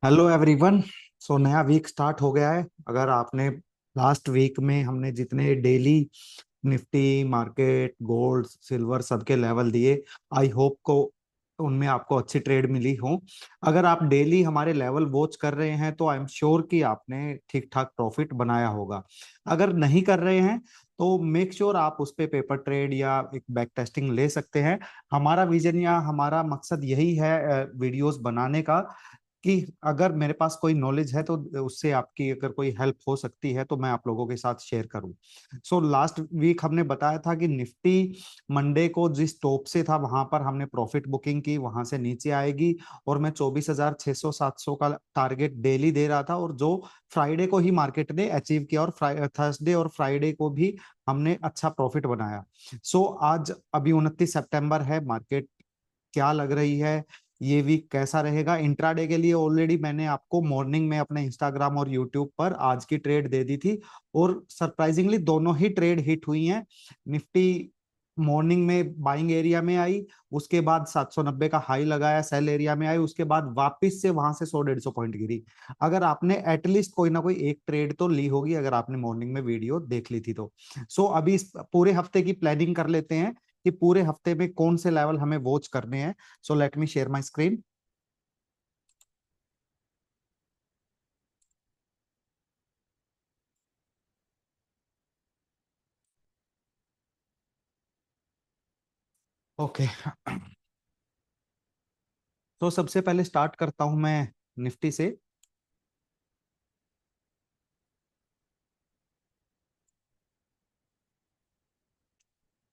Hello everyone. सो नया week start हो गया है। अगर आपने लास्ट वीक में हमने जितने daily Nifty market gold silver सबके लेवल दिए, आई होप को उनमें आपको अच्छी ट्रेड मिली हो। अगर आप डेली हमारे लेवल वॉच कर रहे हैं तो आई एम श्योर कि आपने ठीक ठाक प्रॉफिट बनाया होगा। अगर नहीं कर रहे हैं तो मेक श्योर आप उस पे पेपर ट्रेड या एक बैक टेस्टिंग ले सकते हैं। हमारा विजन या हमारा मकसद यही है वीडियोस बनाने का कि अगर मेरे पास कोई नॉलेज है तो उससे आपकी अगर कोई हेल्प हो सकती है तो मैं आप लोगों के साथ शेयर करूं। सो लास्ट वीक हमने बताया था कि निफ्टी मंडे को जिस टॉप से था वहां पर हमने प्रॉफिट बुकिंग की, वहां से नीचे आएगी। और मैं 24,600 700 का टारगेट डेली दे रहा था, और जो फ्राइडे को ही मार्केट ने अचीव किया, और थर्सडे और फ्राइडे को भी हमने अच्छा प्रॉफिट बनाया। सो आज अभी 29 सितंबर है। मार्केट क्या लग रही है, ये वीक कैसा रहेगा? इंट्राडे के लिए ऑलरेडी मैंने आपको मॉर्निंग में अपने इंस्टाग्राम और यूट्यूब पर आज की ट्रेड दे दी थी, और सरप्राइजिंगली दोनों ही ट्रेड हिट हुई हैं। निफ्टी मॉर्निंग में बाइंग एरिया में आई, उसके बाद 790 का हाई लगाया, सेल एरिया में आई, उसके बाद वापस से वहां से 100 150 पॉइंट गिरी। अगर आपने एटलीस्ट कोई ना कोई एक ट्रेड तो ली होगी, अगर आपने मॉर्निंग में वीडियो देख ली थी तो। सो अभी इस पूरे हफ्ते की प्लानिंग कर लेते हैं कि पूरे हफ्ते में कौन से लेवल हमें वॉच करने हैं। So let me share my screen. Okay. तो सबसे पहले स्टार्ट करता हूं मैं निफ्टी से।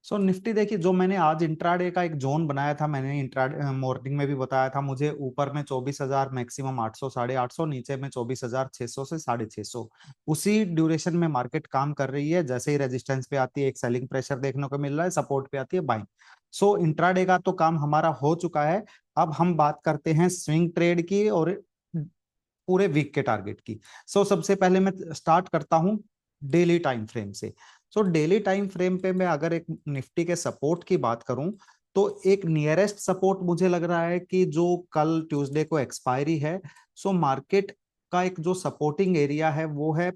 सो निफ्टी देखिए, जो मैंने आज इंट्राडे का एक जोन बनाया था, मैंने इंट्राडे मॉर्निंग में भी बताया था, मुझे ऊपर में 24,000 मैक्सिमम 800 850, नीचे में 24,600 से 650। उसी ड्यूरेशन में मार्केट काम कर रही है। जैसे ही रेजिस्टेंस पे आती है एक सेलिंग प्रेशर देखने को मिल रहा है, सपोर्ट पे आती है बाइंग। सो इंट्राडे का तो काम हमारा हो चुका है। अब हम बात करते हैं स्विंग ट्रेड की और पूरे वीक के टारगेट की। सो सबसे पहले मैं स्टार्ट करता हूं डेली टाइम फ्रेम से। सो डेली टाइम फ्रेम पे मैं अगर एक निफ्टी के सपोर्ट की बात करूं तो एक नियरेस्ट सपोर्ट मुझे लग रहा है कि जो कल ट्यूसडे को एक्सपायरी है। सो मार्केट का एक जो सपोर्टिंग एरिया है वो है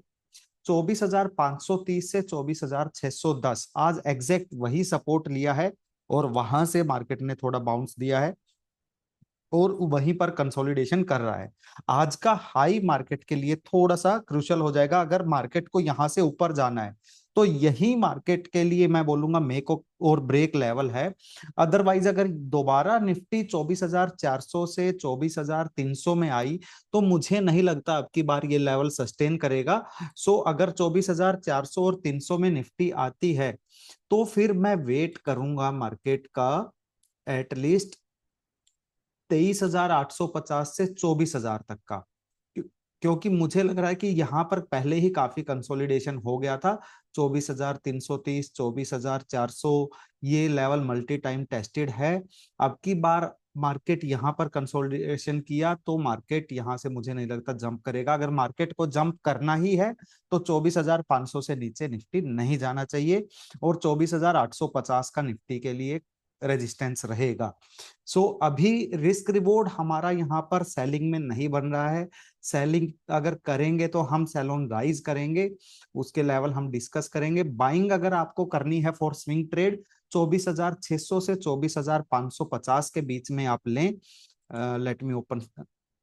24,530 से 24,610। आज एग्जैक्ट वही सपोर्ट लिया है, और वहां से मार्केट ने थोड़ा बाउंस दिया है और वहीं पर कंसोलिडेशन कर रहा है। आज का हाई मार्केट के लिए थोड़ा सा क्रूशल हो जाएगा। अगर मार्केट को यहां से ऊपर जाना है तो यही मार्केट के लिए मैं बोलूंगा मेक और ब्रेक लेवल है। अदरवाइज अगर दोबारा निफ्टी 24,400 से 24,300 में आई तो मुझे नहीं लगता अब की बार ये लेवल सस्टेन करेगा। सो अगर 24,400 और 300 में निफ्टी आती है तो फिर मैं वेट करूंगा मार्केट का एटलीस्ट 23,850 से 24,000 तक का। क्यों- क्योंकि मुझे लग रहा है कि यहाँ पर पहले ही काफी कंसोलिडेशन हो गया था। 24,330 24,400 ये लेवल मल्टी टाइम टेस्टेड है। अब की बार मार्केट यहाँ पर कंसोलिडेशन किया तो मार्केट यहाँ से मुझे नहीं लगता जंप करेगा। अगर मार्केट को जंप करना ही है तो 24,500 से नीचे निफ्टी नहीं जाना चाहिए, और 24,850 का निफ्टी के लिए रेजिस्टेंस रहेगा। सो अभी रिस्क रिवॉर्ड हमारा यहाँ पर सेलिंग में नहीं बन रहा है। सेलिंग अगर करेंगे तो हम सेलोन राइज करेंगे, उसके लेवल हम डिस्कस करेंगे। बाइंग अगर आपको करनी है फॉर स्विंग ट्रेड 24,600 से 24,550 के बीच में आप लें। Let me open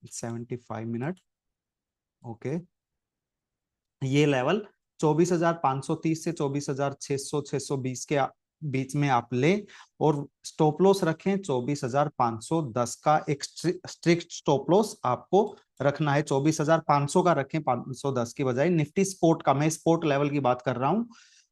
75 minute. Okay, ये लेवल 24,530 से 24,600 620 के बीच में आप लें, और स्टॉप लॉस रखें 24,510 का। एक स्ट्रिक्ट स्टॉप लॉस आपको रखना है, 24,500 का रखें 510 की बजाय। निफ्टी स्पोर्ट का, मैं स्पोर्ट लेवल की बात कर रहा हूं।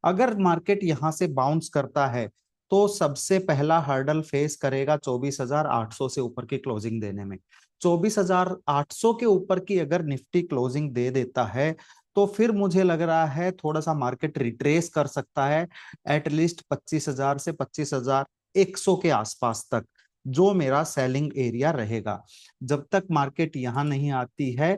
अगर मार्केट यहां से बाउंस करता है तो सबसे पहला हर्डल फेस करेगा 24,800 से ऊपर की क्लोजिंग देने में। 24,800 के ऊपर की अगर निफ्टी क्लोजिंग दे देता है तो फिर मुझे लग रहा है थोड़ा सा मार्केट रिट्रेस कर सकता है एटलीस्ट 25,000 से 25,100 के आसपास तक, जो मेरा सेलिंग एरिया रहेगा। जब तक मार्केट यहां नहीं आती है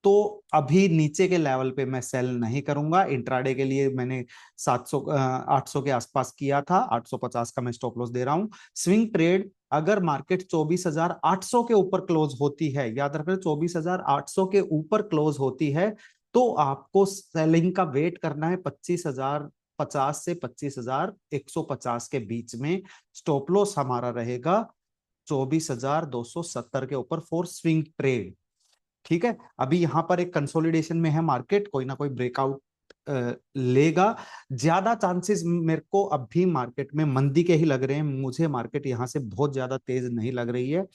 तो अभी नीचे के लेवल पे मैं सेल नहीं करूंगा। इंट्राडे के लिए मैंने 700 800 के आसपास किया था, 850 का मैं स्टॉप लॉस दे रहा हूं। स्विंग ट्रेड, अगर मार्केट 24,800 के ऊपर क्लोज होती है, याद रखना 24,800 के ऊपर क्लोज होती है, तो आपको सेलिंग का वेट करना है 25,050 से 25,150 के बीच में। स्टॉप लॉस हमारा रहेगा 24,270 के ऊपर फॉर स्विंग ट्रेड। ठीक है, अभी यहां पर एक कंसोलिडेशन में है मार्केट, कोई ना कोई ब्रेकआउट लेगा। ज्यादा चांसेस मेरे को अभी मार्केट में मंदी के ही लग रहे हैं, मुझे मार्केट यहां से बहुत ज्यादा तेज नहीं लग रही है।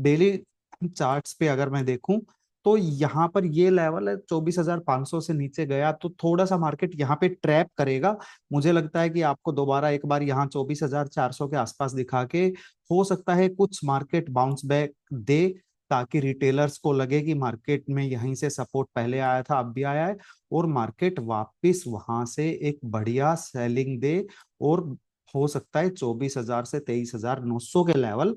डेली चार्ट्स पे अगर मैं देखूं तो यहाँ पर ये लेवल है 24,500 से नीचे गया तो थोड़ा सा मार्केट यहाँ पे ट्रैप करेगा। मुझे लगता है कि आपको दोबारा एक बार यहाँ 24,400 के आसपास दिखा के हो सकता है कुछ मार्केट बाउंस बैक दे, ताकि रिटेलर्स को लगे कि मार्केट में यहीं से सपोर्ट पहले आया था अब भी आया है, और मार्केट वापस वहां से एक बढ़िया सेलिंग दे। और हो सकता है 24,000 से 23,900 के लेवल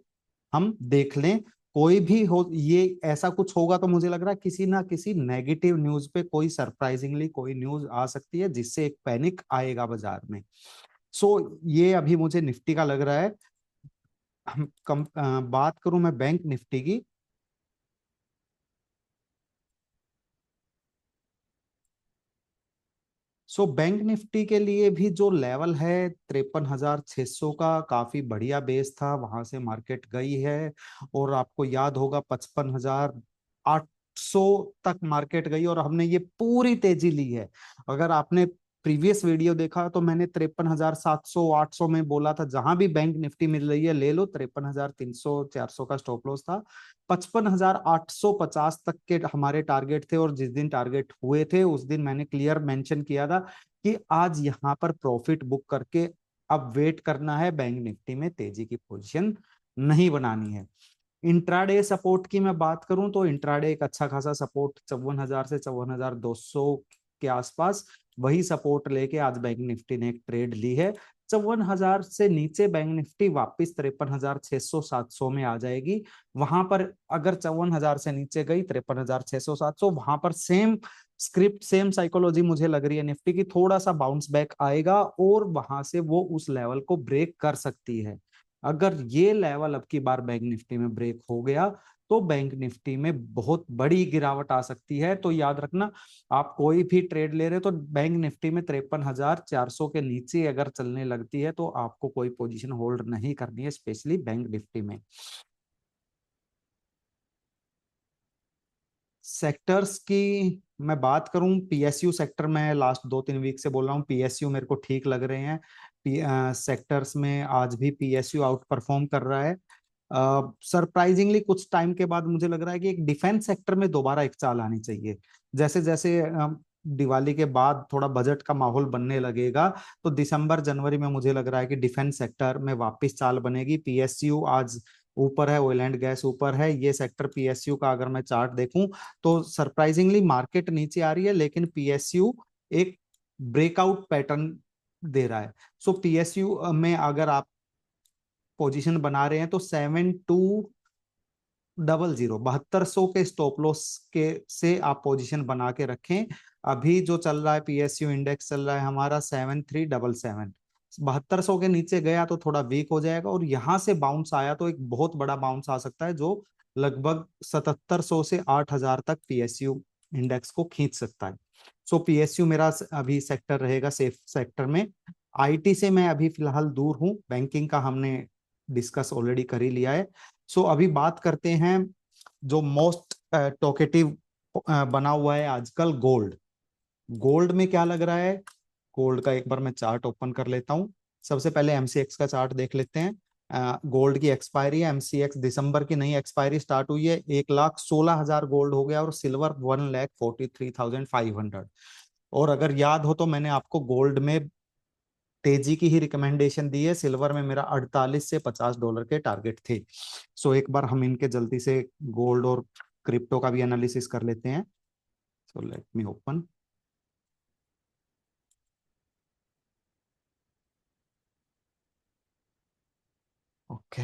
हम देख लें। कोई भी हो, ये ऐसा कुछ होगा तो मुझे लग रहा है किसी ना किसी नेगेटिव न्यूज पे कोई सरप्राइजिंगली कोई न्यूज आ सकती है जिससे एक पैनिक आएगा बाजार में। सो ये अभी मुझे निफ्टी का लग रहा है। हम बात करूं मैं बैंक निफ्टी की। सो बैंक निफ्टी के लिए भी जो लेवल है 53,600 का, काफी बढ़िया बेस था, वहां से मार्केट गई है। और आपको याद होगा 55,800 तक मार्केट गई और हमने ये पूरी तेजी ली है। अगर आपने प्रीवियस वीडियो देखा तो मैंने 53,700 800 में बोला था जहां भी बैंक निफ्टी मिल रही है ले लो। 53,300 400 का स्टॉप लॉस था। 55,850 तक के हमारे टारगेट थे, और जिस दिन टारगेट हुए थे उस दिन मैंने क्लियर मेंशन किया था कि आज यहां पर प्रॉफिट बुक करके अब वेट करना है, बैंक निफ्टी में तेजी की पोजीशन नहीं बनानी है। इंट्राडे सपोर्ट की मैं बात करूं तो इंट्राडे एक अच्छा खासा सपोर्ट 54,000 से 54,200 के आसपास, वही सपोर्ट लेके आज बैंक निफ्टी ने एक ट्रेड ली है। 54,000 से नीचे बैंक निफ्टी वापस 53,600 700 में आ जाएगी। वहां पर अगर 54,000 से नीचे गई 53,600 700, वहां पर सेम स्क्रिप्ट सेम साइकोलॉजी मुझे लग रही है निफ्टी की, थोड़ा सा बाउंस बैक आएगा और वहां से वो उस लेवल को ब्रेक कर सकती है। अगर ये लेवल अब की बार बैंक निफ्टी में ब्रेक हो गया तो बैंक निफ्टी में बहुत बड़ी गिरावट आ सकती है। तो याद रखना, आप कोई भी ट्रेड ले रहे हो तो बैंक निफ्टी में 53,400 के नीचे अगर चलने लगती है तो आपको कोई पोजीशन होल्ड नहीं करनी है, स्पेशली बैंक निफ्टी में। सेक्टर्स की मैं बात करूं, पीएसयू सेक्टर में लास्ट 2-3 वीक से बोल रहा हूं, पीएसयू मेरे को ठीक लग रहे हैं। सेक्टर्स में आज भी पीएसयू आउट परफॉर्म कर रहा है। सरप्राइजिंगली कुछ टाइम के बाद मुझे लग रहा है कि एक डिफेंस सेक्टर में दोबारा एक चाल आनी चाहिए। जैसे जैसे दिवाली के बाद थोड़ा बजट का माहौल बनने लगेगा तो दिसंबर जनवरी में मुझे लग रहा है कि डिफेंस सेक्टर में वापस चाल बनेगी। पीएसयू आज ऊपर है, ऑयल एंड गैस ऊपर है, ये सेक्टर पीएसयू का अगर मैं चार्ट देखूं तो सरप्राइजिंगली मार्केट नीचे आ रही है लेकिन पीएसयू एक ब्रेकआउट पैटर्न दे रहा है। सो पीएसयू में अगर आप पोजीशन बना रहे हैं तो 7200 7200 के स्टॉप लॉस के से आप पोजीशन बना के रखें। अभी जो चल रहा है पीएसयू इंडेक्स चल रहा है हमारा 7377। 7200 के नीचे गया तो थोड़ा वीक हो जाएगा, और यहां से बाउंस आया तो एक बहुत बड़ा बाउंस आ सकता है जो लगभग 7700 से 8000 तक पीएसयू इंडेक्स को खींच सकता है। सो पीएसयू मेरा अभी सेक्टर रहेगा सेफ सेक्टर में। आईटी से मैं अभी फिलहाल दूर हूं, बैंकिंग का हमने डिस्कस ऑलरेडी कर ही लिया है। सो अभी बात करते हैं जो मोस्ट टॉकेटिव बना हुआ है आजकल, गोल्ड। गोल्ड में क्या लग रहा है, गोल्ड का एक बार मैं चार्ट ओपन कर लेता हूं। सबसे पहले एमसीएक्स का चार्ट देख लेते हैं। गोल्ड की एक्सपायरी है, एमसीएक्स दिसंबर की नई एक्सपायरी स्टार्ट हुई है, 1,16,000 गोल्ड हो गया, और सिल्वर 1,43,500। और अगर याद हो तो मैंने आपको गोल्ड में तेजी की ही रिकमेंडेशन दी है, सिल्वर में मेरा 48 से $50 के टारगेट थे। सो एक बार हम इनके जल्दी से गोल्ड और क्रिप्टो का भी एनालिसिस कर लेते हैं। So let me open. Okay,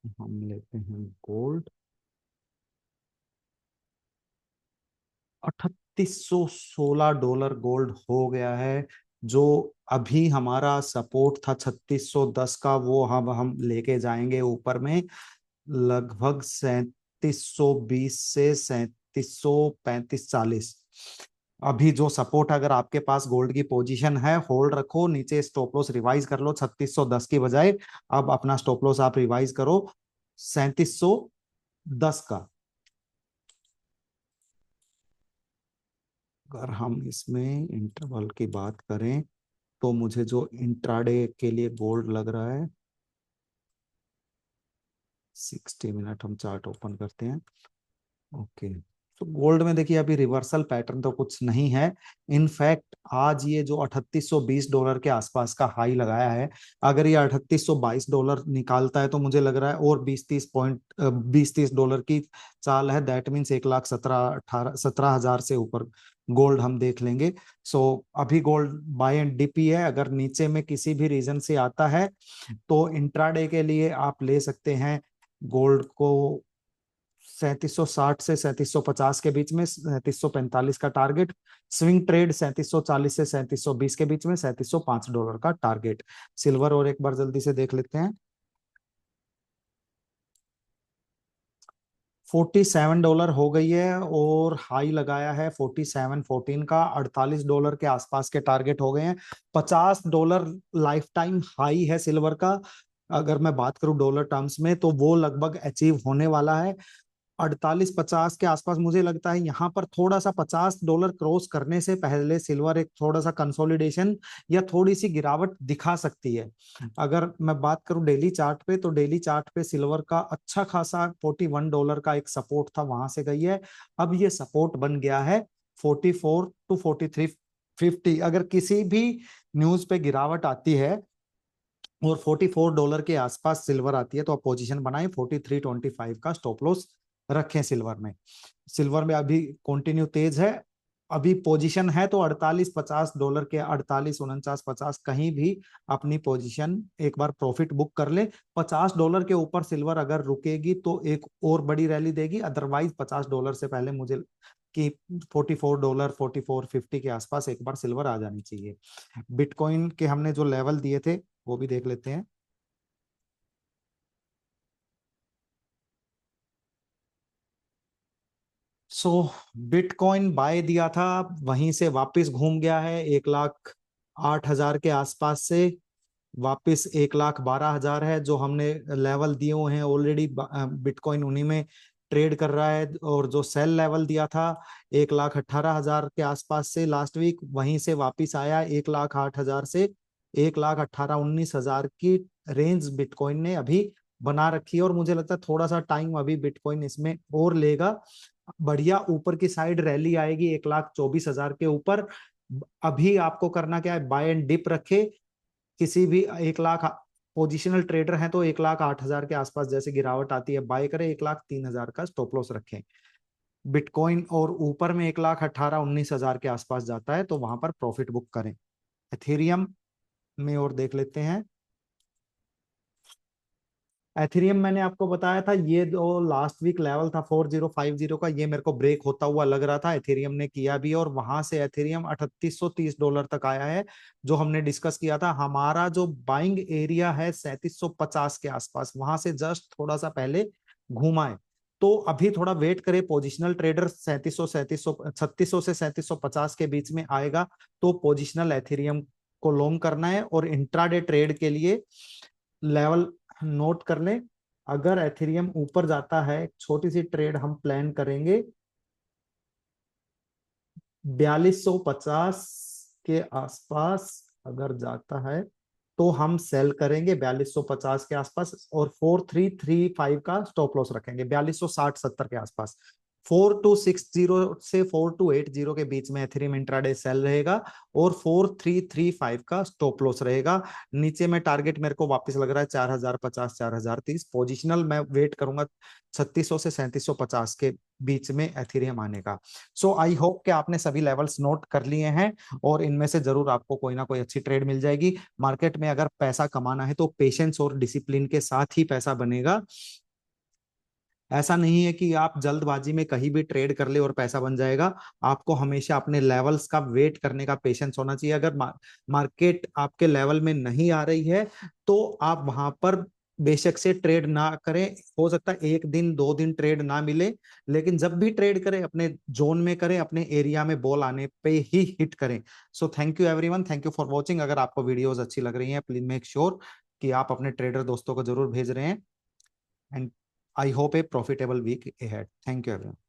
हम लेते हैं गोल्ड। 3816 डॉलर गोल्ड हो गया है। जो अभी हमारा सपोर्ट था 3610 का, वो हम लेके जाएंगे ऊपर में लगभग 3720 से 3735-40। अभी जो सपोर्ट, अगर आपके पास गोल्ड की पोजीशन है, होल्ड रखो, नीचे स्टॉप लॉस रिवाइज कर लो 3610 की बजाय। अब अपना स्टॉप लॉस आप रिवाइज करो 3710 का। अगर हम इसमें इंटरवल की बात करें, तो मुझे जो इंट्राडे के लिए गोल्ड लग रहा है, 60 मिनट हम चार्ट ओपन करते हैं। ओके, तो गोल्ड में देखिए अभी रिवर्सल पैटर्न तो कुछ नहीं है। इनफैक्ट आज ये जो 3820 डॉलर के आसपास का हाई लगाया है, अगर ये 3822 डॉलर निकालता है तो मुझे लग रहा है और 20-30 डॉलर की चाल है। दैट मीन्स 1,17,18,17 हजार से ऊपर गोल्ड हम देख लेंगे। सो अभी गोल्ड बाय एंड डिप ही है। अगर नीचे में किसी भी रीजन से आता है तो इंट्राडे के लिए आप ले सकते हैं गोल्ड को 3760 से 3750 के बीच में, 3745 का टारगेट। स्विंग ट्रेड 3740 से 3720 के बीच में, 3705 डॉलर का टारगेट। सिल्वर और एक बार जल्दी से देख लेते हैं। 47 डॉलर हो गई है और हाई लगाया है 4714 का। 48 डॉलर के आसपास के टारगेट हो गए हैं। 50 डॉलर लाइफ टाइम हाई है सिल्वर का। अगर मैं बात करूं डॉलर टर्म्स में, तो वो लगभग अचीव होने वाला है 48-50 के आसपास। मुझे लगता है यहाँ पर थोड़ा सा 50 डॉलर क्रॉस करने से पहले सिल्वर एक थोड़ा सा कंसोलिडेशन या थोड़ी सी गिरावट दिखा सकती है। अगर मैं बात करूं डेली चार्ट पे, तो डेली चार्ट पे सिल्वर का अच्छा खासा 41 डॉलर का एक सपोर्ट था, वहां से गई है। अब ये सपोर्ट बन गया है 44 to 4350। अगर किसी भी न्यूज पे गिरावट आती है और 44 डॉलर के आसपास सिल्वर आती है, तो आप पोजीशन बनाए 4325 का स्टॉप लॉस रखें सिल्वर में। सिल्वर में अभी कंटिन्यू तेज है। अभी पोजीशन है तो 48-50 डॉलर के, 48, 49, 50 कहीं भी अपनी पोजीशन एक बार प्रॉफिट बुक कर ले। 50 डॉलर के ऊपर सिल्वर अगर रुकेगी तो एक और बड़ी रैली देगी। अदरवाइज 50 डॉलर से पहले मुझे कि 44 डॉलर, 4450 के आसपास एक बार सिल्वर आ जानी चाहिए। बिटकॉइन के हमने जो लेवल दिए थे वो भी देख लेते हैं। सो बिटकॉइन बाय दिया था, वहीं से वापस घूम गया है 1,08,000 के आसपास से। वापस 1,12,000 है जो हमने लेवल दिए हुए हैं ऑलरेडी। बिटकॉइन उन्हीं में ट्रेड कर रहा है। और जो सेल लेवल दिया था 1,18,000 के आसपास से लास्ट वीक, वहीं से वापस आया 1,08,000 से 1,18,19,000 की रेंज बिटकॉइन ने अभी बना रखी है। और मुझे लगता है थोड़ा सा टाइम अभी बिटकॉइन इसमें और लेगा। बढ़िया ऊपर की साइड रैली आएगी 1,24,000 के ऊपर। अभी आपको करना क्या है, बाय एंड डिप रखे। किसी भी 1 लाख पोजिशनल ट्रेडर हैं तो 1,08,000 के आसपास जैसे गिरावट आती है बाय करें, 1,03,000 का स्टॉप लॉस रखें बिटकॉइन। और ऊपर में 1,18,19,000 के आसपास जाता है तो वहां पर प्रॉफिट बुक करें। एथेरियम में और देख लेते हैं। एथेरियम मैंने आपको बताया था, ये जो लास्ट वीक लेवल था 4050 का, ये मेरे को ब्रेक होता हुआ लग रहा था। एथेरियम ने किया भी, और वहां से एथेरियम 3830 डॉलर तक आया है। जो हमने डिस्कस किया था, हमारा जो बाइंग एरिया है 3750 के आसपास, वहां से जस्ट थोड़ा सा पहले घुमा है। तो अभी थोड़ा वेट करे, पोजिशनल ट्रेडर 3600 से 3750 के बीच में आएगा तो पोजिशनल एथेरियम को लॉन्ग करना है। और इंट्राडे ट्रेड के लिए लेवल नोट कर लें। अगर एथेरियम ऊपर जाता है, एक छोटी सी ट्रेड हम प्लान करेंगे 4250 के आसपास अगर जाता है तो हम सेल करेंगे 4250 के आसपास, और 4335 का स्टॉप लॉस रखेंगे 4260-70 के आसपास। 4260 से 4280 के बीच में एथेरियम इंट्राडे सेल रहेगा और 4335 का स्टॉप लॉस रहेगा। नीचे में टारगेट मेरे को वापस लग रहा है 4050 4030। पोजिशनल मैं वेट करूंगा 3600 से 3750 के बीच में एथेरियम आने का। सो आई होप कि आपने सभी लेवल्स नोट कर लिए हैं और इनमें से जरूर आपको कोई ना कोई अच्छी ट्रेड मिल जाएगी। मार्केट में अगर पैसा कमाना है तो पेशेंस और डिसिप्लिन के साथ ही पैसा बनेगा। ऐसा नहीं है कि आप जल्दबाजी में कहीं भी ट्रेड कर ले और पैसा बन जाएगा। आपको हमेशा अपने लेवल्स का वेट करने का पेशेंस होना चाहिए। अगर मार्केट आपके लेवल में नहीं आ रही है तो आप वहां पर बेशक से ट्रेड ना करें। हो सकता है एक दिन दो दिन ट्रेड ना मिले, लेकिन जब भी ट्रेड करें अपने जोन में करें, अपने एरिया में बॉल आने पे ही हिट करें। So thank you everyone, thank you for watching. अगर आपको वीडियोस अच्छी लग रही हैं प्लीज मेक श्योर कि आप अपने ट्रेडर दोस्तों को जरूर भेज रहे हैं। And I hope a profitable week ahead. Thank you, everyone.